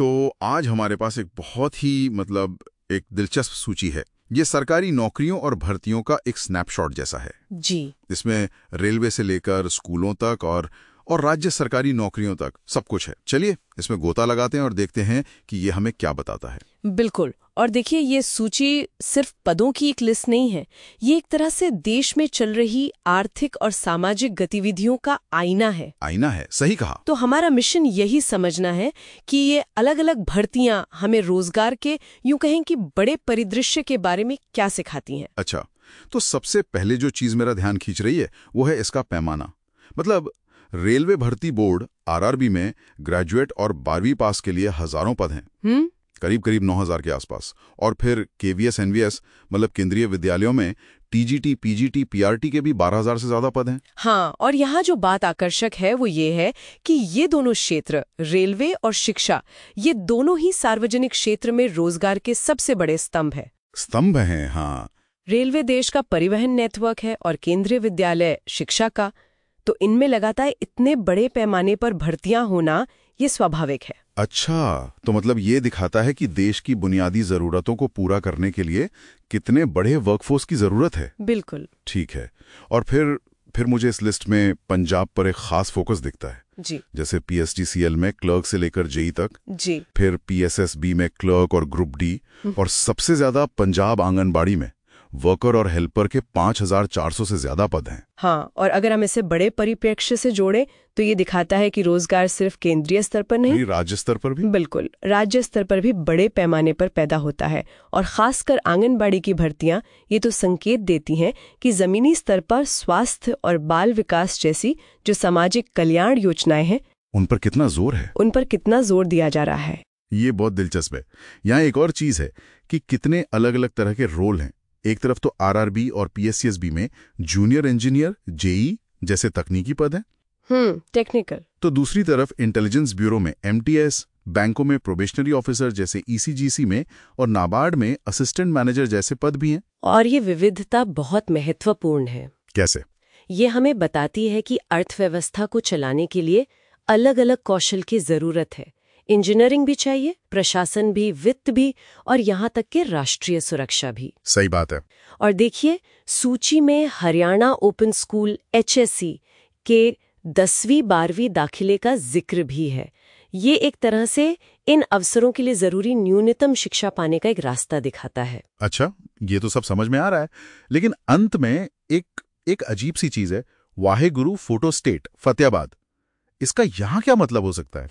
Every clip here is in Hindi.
तो आज हमारे पास एक बहुत ही एक दिलचस्प सूची है। ये सरकारी नौकरियों और भर्तियों का एक स्नैपशॉट जैसा है जी। इसमें रेलवे से लेकर स्कूलों तक और राज्य सरकारी नौकरियों तक सब कुछ है। चलिए इसमें गोता लगाते हैं और देखते हैं कि ये हमें क्या बताता है। बिल्कुल। और देखिए, ये सूची सिर्फ पदों की एक लिस्ट नहीं है, ये एक तरह से देश में चल रही आर्थिक और सामाजिक गतिविधियों का आईना है। आईना है, सही कहा। तो हमारा मिशन यही समझना है कि ये अलग अलग भर्तियां हमें रोजगार के, यूं कहें कि बड़े परिदृश्य के बारे में क्या सिखाती हैं। अच्छा, तो सबसे पहले जो चीज मेरा ध्यान खींच रही है वो है इसका पैमाना। रेलवे भर्ती बोर्ड आरआरबी में ग्रेजुएट और 12वीं पास के लिए हजारों पद हैं, करीब 9,000 के आसपास। और फिर केवीएस एनवीएस केंद्रीय विद्यालयों में टीजीटी, पीजीटी, पीआरटी के भी 12,000 से ज्यादा पद हैं। हाँ, और यहाँ जो बात आकर्षक है वो ये है कि ये दोनों क्षेत्र, रेलवे और शिक्षा, ये दोनों ही सार्वजनिक क्षेत्र में रोजगार के सबसे बड़े स्तंभ हैं। हाँ। रेलवे देश का परिवहन नेटवर्क है और केंद्रीय विद्यालय शिक्षा का। तो इनमें लगातार इतने बड़े पैमाने पर भर्तियां होना ये स्वाभाविक है। अच्छा, तो ये दिखाता है कि देश की बुनियादी जरूरतों को पूरा करने के लिए कितने बड़े वर्कफोर्स की जरूरत है। बिल्कुल ठीक है। और फिर मुझे इस लिस्ट में पंजाब पर एक खास फोकस दिखता है जी। जैसे पीएसटीसीएल में क्लर्क से लेकर जेई तक जी। फिर पीएसएसबी में क्लर्क और ग्रुप डी, और सबसे ज्यादा पंजाब आंगनबाड़ी में वर्कर और हेल्पर के 5,400 से ज्यादा पद हैं। हाँ, और अगर हम इसे बड़े परिप्रेक्ष्य से जोड़ें तो ये दिखाता है कि रोजगार सिर्फ केंद्रीय स्तर पर नहीं, राज्य स्तर पर भी। बिल्कुल, राज्य स्तर पर भी बड़े पैमाने पर पैदा होता है। और खासकर आंगनबाड़ी की भर्तियां ये तो संकेत देती हैं कि जमीनी स्तर पर स्वास्थ्य और बाल विकास जैसी जो सामाजिक कल्याण योजनाएं हैं उन पर कितना जोर दिया जा रहा है। ये बहुत दिलचस्प है। यहाँ एक और चीज है कि कितने अलग अलग तरह के रोल हैं। एक तरफ तो आरआरबी और पीएससीएसबी में जूनियर इंजीनियर, जेई जैसे तकनीकी पद हैं, टेक्निकल। तो दूसरी तरफ इंटेलिजेंस ब्यूरो में एमटीएस, बैंकों में प्रोबेशनरी ऑफिसर जैसे ईसीजीसी में, और नाबार्ड में असिस्टेंट मैनेजर जैसे पद भी हैं। और ये विविधता बहुत महत्वपूर्ण है। कैसे? ये हमें बताती है कि अर्थव्यवस्था को चलाने के लिए अलग अलग कौशल की जरूरत है। इंजीनियरिंग भी चाहिए, प्रशासन भी, वित्त भी, और यहाँ तक कि राष्ट्रीय सुरक्षा भी। सही बात है। और देखिए, सूची में हरियाणा ओपन स्कूल HSC के 10वीं 12वीं दाखिले का जिक्र भी है। ये एक तरह से इन अवसरों के लिए जरूरी न्यूनतम शिक्षा पाने का एक रास्ता दिखाता है। अच्छा, ये तो सब समझ में आ रहा है, लेकिन अंत में एक अजीब सी चीज है, वाहेगुरु फोटो स्टेट फतेहाबाद। इसका यहाँ क्या मतलब हो सकता है?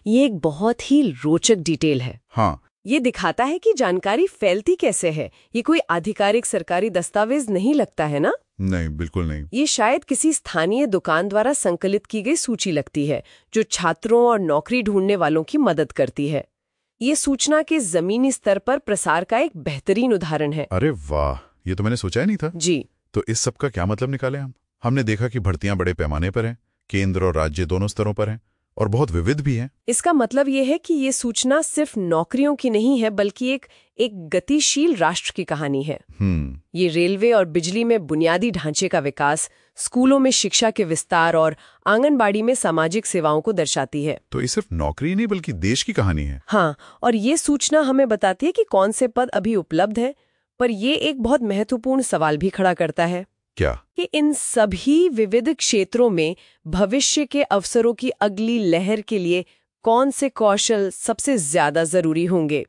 ये एक बहुत ही रोचक डिटेल है। हाँ, ये दिखाता है कि जानकारी फैलती कैसे है। ये कोई आधिकारिक सरकारी दस्तावेज नहीं लगता है ना? नहीं, बिल्कुल नहीं। ये शायद किसी स्थानीय दुकान द्वारा संकलित की गई सूची लगती है जो छात्रों और नौकरी ढूंढने वालों की मदद करती है। ये सूचना के जमीनी स्तर पर प्रसार का एक बेहतरीन उदाहरण है। अरे वाह, ये तो मैंने सोचा ही नहीं था। जी। तो इस सब का क्या मतलब निकाले हमने देखा कि भर्तियां बड़े पैमाने पर हैं, केंद्र और राज्य दोनों स्तरों पर हैं, और बहुत विविध भी हैं। इसका मतलब ये है कि ये सूचना सिर्फ नौकरियों की नहीं है, बल्कि एक गतिशील राष्ट्र की कहानी है। ये रेलवे और बिजली में बुनियादी ढांचे का विकास, स्कूलों में शिक्षा के विस्तार और आंगनबाड़ी में सामाजिक सेवाओं को दर्शाती है। तो ये सिर्फ नौकरी नहीं बल्कि देश की कहानी है। हाँ, और ये सूचना हमें बताती है कि कौन से पद अभी उपलब्ध हैं, पर ये एक बहुत महत्वपूर्ण सवाल भी खड़ा करता है। क्या? कि इन सभी विविध क्षेत्रों में भविष्य के अवसरों की अगली लहर के लिए कौन से कौशल सबसे ज्यादा जरूरी होंगे।